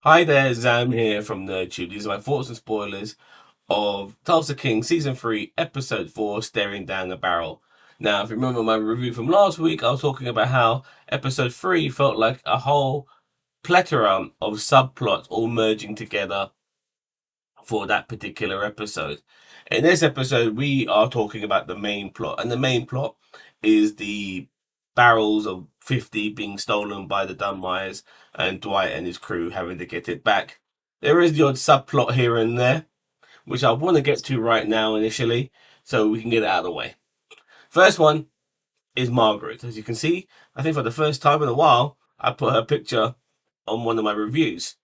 Hi there, Zam here from NerdTube. These are my thoughts and spoilers of Tulsa King Season 3, Episode 4, Staring Down the Barrel. Now, if you remember my review from last week, I was talking about how Episode 3 felt like a whole plethora of subplots all merging together for that particular episode. In this episode, we are talking about the main plot, and the main plot is the barrels of 50 being stolen by the Dunmires and Dwight and his crew having to get it back. There is the odd subplot here and there, which I want to get to right now initially, so we can get it out of the way. First one is Margaret. As you can see, I think for the first time in a while, I put her picture on one of my reviews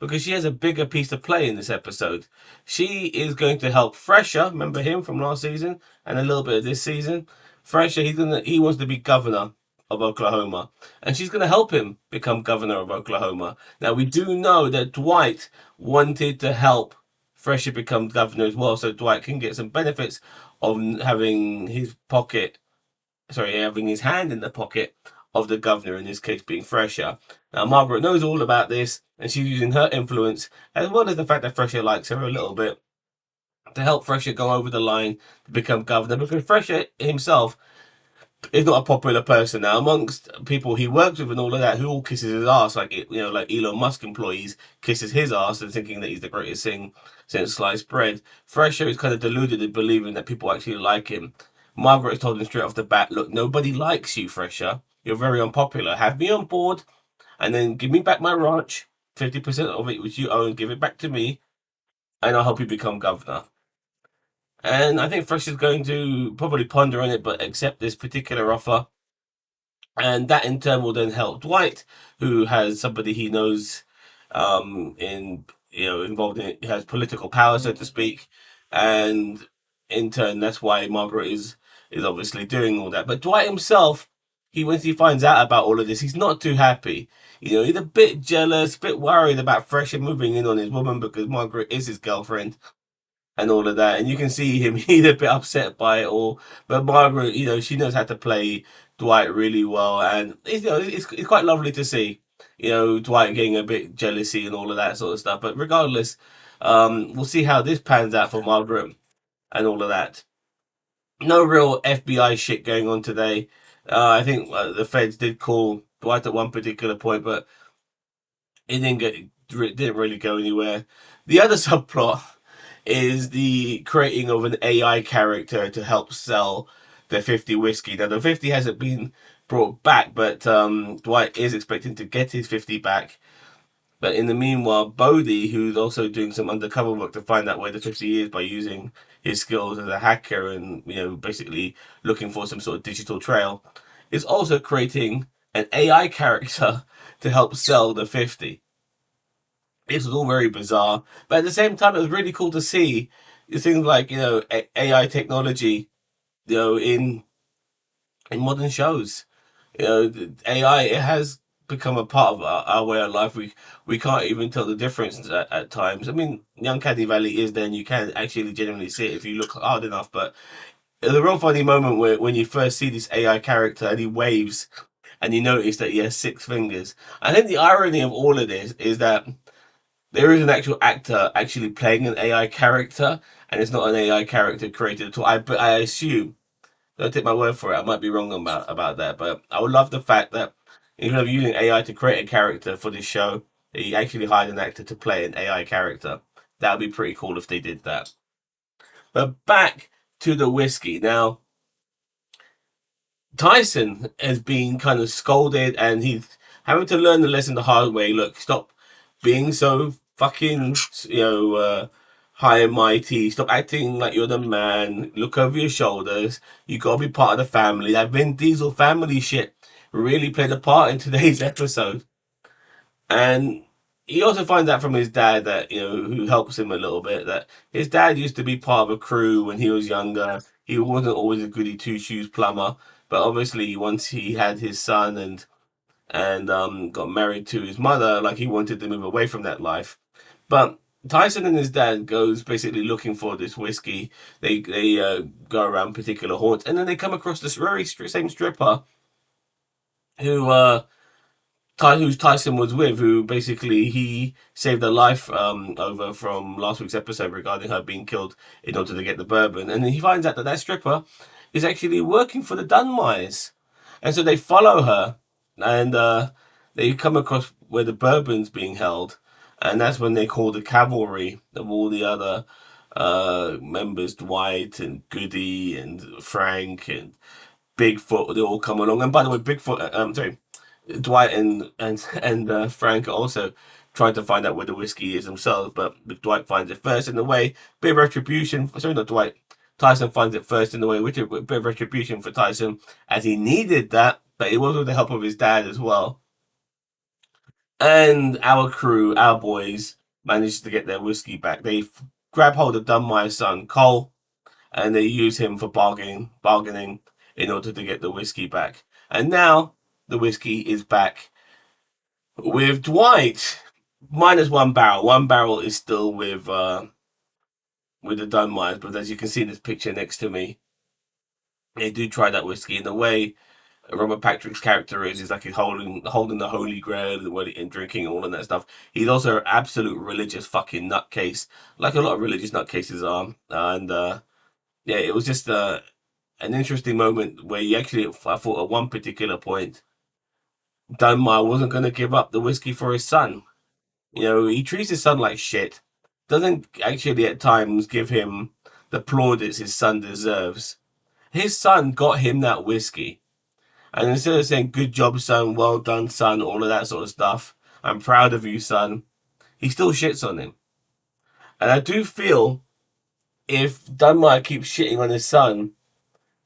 because she has a bigger piece to play in this episode. She is going to help Fresher, remember him from last season, and a little bit of this season. Fresher, he wants to be governor of Oklahoma, and she's going to help him become governor of Oklahoma. Now we do know that Dwight wanted to help Fresher become governor as well, so Dwight can get some benefits of having having his hand in the pocket of the governor, in this case being Fresher. Now, Margaret knows all about this, and she's using her influence, as well as the fact that Fresher likes her a little bit, to help Fresher go over the line to become governor, because Fresher himself is not a popular person now amongst people he works with and all of that, who all kisses his ass, like Elon Musk employees kisses his ass and thinking that he's the greatest thing since sliced bread. Fresher is kind of deluded in believing that people actually like him. Margaret has told him straight off the bat, look, nobody likes you, Fresher. You're very unpopular. Have me on board, and then give me back my ranch, 50% of it which you own, give it back to me, and I'll help you become governor. And I think Fresh is going to probably ponder on it, but accept this particular offer. And that in turn will then help Dwight, who has somebody he knows in involved in has political power, so to speak. And in turn, that's why Margaret is obviously doing all that. But Dwight himself, once he finds out about all of this, he's not too happy. He's a bit jealous, a bit worried about Fresher moving in on his woman because Margaret is his girlfriend and all of that. And you can see him, he's a bit upset by it all. But Margaret, she knows how to play Dwight really well. And it's quite lovely to see, Dwight getting a bit jealousy and all of that sort of stuff. But regardless, we'll see how this pans out for Margaret and all of that. No real FBI shit going on today. I think the feds did call Dwight at one particular point, but it didn't really go anywhere. The other subplot is the creating of an AI character to help sell the 50 whiskey. Now the 50 hasn't been brought back, but Dwight is expecting to get his 50 back. But in the meanwhile, Bodhi, who's also doing some undercover work to find out where the 50 is by using his skills as a hacker and basically looking for some sort of digital trail, is also creating an AI character to help sell the 50. This was all very bizarre, but at the same time, it was really cool to see things like AI technology, in modern shows. AI, it has become a part of our way of life. We can't even tell the difference at times. I mean, the uncanny valley is there, and you can actually genuinely see it if you look hard enough. But the real funny moment when you first see this AI character and he waves, and you notice that he has 6 fingers. I think the irony of all of this is that there is an actual actor actually playing an AI character, and it's not an AI character created at all. But I assume, don't take my word for it, I might be wrong about that, but I would love the fact that instead of using AI to create a character for this show, he actually hired an actor to play an AI character. That would be pretty cool if they did that. But back to the whiskey. Now, Tyson has been kind of scolded, and he's having to learn the lesson the hard way. Look, stop being so fucking, high and mighty. Stop acting like you're the man. Look over your shoulders. You gotta be part of the family. That Vin Diesel family shit really played a part in today's episode. And he also finds out from his dad that, who helps him a little bit, that his dad used to be part of a crew when he was younger. He wasn't always a goody two shoes plumber, but obviously once he had his son and got married to his mother, like he wanted to move away from that life. But Tyson and his dad goes basically looking for this whiskey. They go around particular haunts, and then they come across this very same stripper who who Tyson was with, who basically he saved her life over from last week's episode regarding her being killed in order to get the bourbon. And then he finds out that that stripper is actually working for the Dunmires. And so they follow her and they come across where the bourbon's being held. And that's when they call the cavalry of all the other members, Dwight and Goody and Frank and Bigfoot. They all come along. And by the way, Dwight and Frank also tried to find out where the whiskey is themselves, but Dwight finds it first in a way. Bit of retribution. Sorry, not Dwight. Tyson finds it first in a way, which is a bit of retribution for Tyson, as he needed that, but it was with the help of his dad as well. And our crew, our boys, managed to get their whiskey back. They grab hold of Dunmire's son, Cole, and they use him for bargaining in order to get the whiskey back. And now the whiskey is back with Dwight, minus one barrel. One barrel is still with the Dunmires, but as you can see in this picture next to me, they do try that whiskey in the way Robert Patrick's character is like he's holding the Holy Grail and drinking and all of that stuff. He's also an absolute religious fucking nutcase, like a lot of religious nutcases are. And yeah, it was just an interesting moment where you actually, I thought at one particular point, Dunmire wasn't going to give up the whiskey for his son. You know, he treats his son like shit. Doesn't actually at times give him the plaudits his son deserves. His son got him that whiskey. And instead of saying, good job, son, well done, son, all of that sort of stuff, I'm proud of you, son, he still shits on him. And I do feel if Dunmire keeps shitting on his son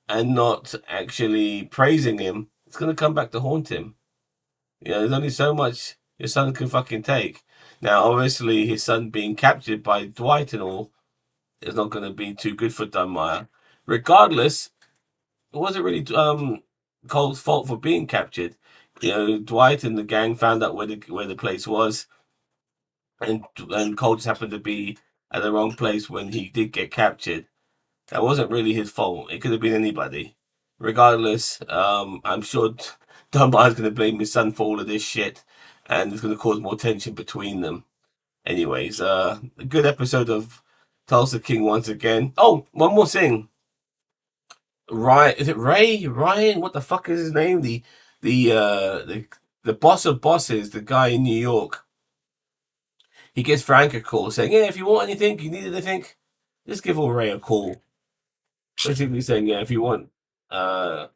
and not actually praising him, it's going to come back to haunt him. You know, there's only so much your son can fucking take. Now, obviously, his son being captured by Dwight and all is not going to be too good for Dunmire. Regardless, it wasn't really Cole's fault for being captured. You know, Dwight and the gang found out where the place was, and Cole just happened to be at the wrong place when he did get captured. That wasn't really his fault. It could have been anybody. Regardless, I'm sure Dunbar's going to blame his son for all of this shit, and it's going to cause more tension between them. Anyways, a good episode of Tulsa King once again. Oh, one more thing. Ryan, is it Ray? Ryan? What the fuck is his name? The boss of bosses, the guy in New York. He gives Frank a call saying, yeah, if you want anything, you need anything, just give Ray a call. Basically saying, yeah, if you want Dwight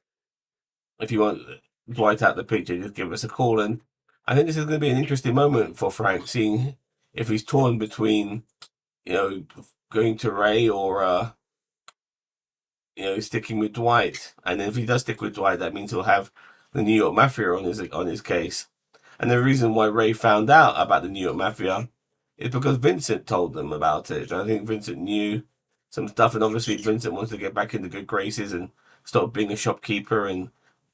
out the picture, just give us a call. And I think this is going to be an interesting moment for Frank, seeing if he's torn between, you know, going to Ray or you know, sticking with Dwight. And if he does stick with Dwight, that means he'll have the New York Mafia on his case. And the reason why Ray found out about the New York Mafia is because Vincent told them about it. I think Vincent knew some stuff, and obviously Vincent wants to get back into good graces and stop being a shopkeeper and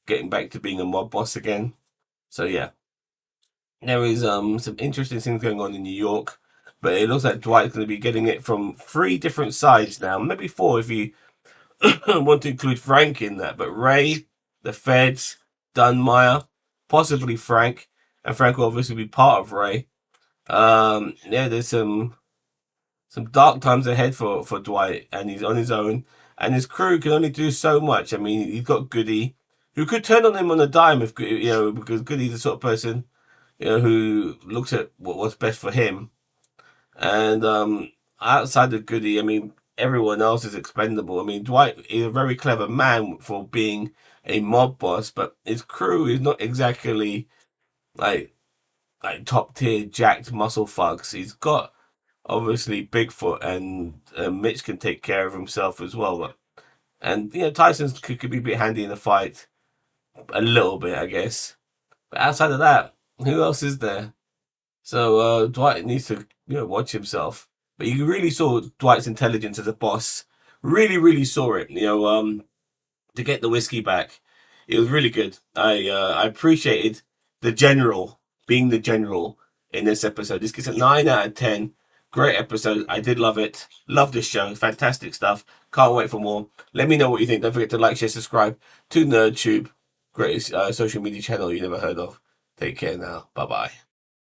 getting back to being a mob boss again. So yeah, there is some interesting things going on in New York, but it looks like Dwight's going to be getting it from 3 different sides now, maybe 4 if you want to include Frank in that. But Ray, the feds, Dunmire, possibly Frank, and Frank will obviously be part of Ray. Yeah, there's some dark times ahead for Dwight, and he's on his own, and his crew can only do so much. I mean, he's got Goody, who could turn on him on a dime if you know, because Goody's the sort of person, you know, who looks at what's best for him. And outside of Goody, I mean, everyone else is expendable. I mean, Dwight is a very clever man for being a mob boss, but his crew is not exactly like top tier jacked muscle thugs. He's got obviously Bigfoot, and Mitch can take care of himself as well. And you know, Tyson could be a bit handy in the fight, a little bit, I guess. But outside of that, who else is there? So Dwight needs to, you know, watch himself. But you really saw Dwight's intelligence as a boss. Really, really saw it. You know, to get the whiskey back, it was really good. I appreciated the general being the general in this episode. This gets a 9 out of 10. Great episode. I did love it. Love this show. Fantastic stuff. Can't wait for more. Let me know what you think. Don't forget to like, share, subscribe to NerdTube. Greatest social media channel you never heard of. Take care now. Bye bye.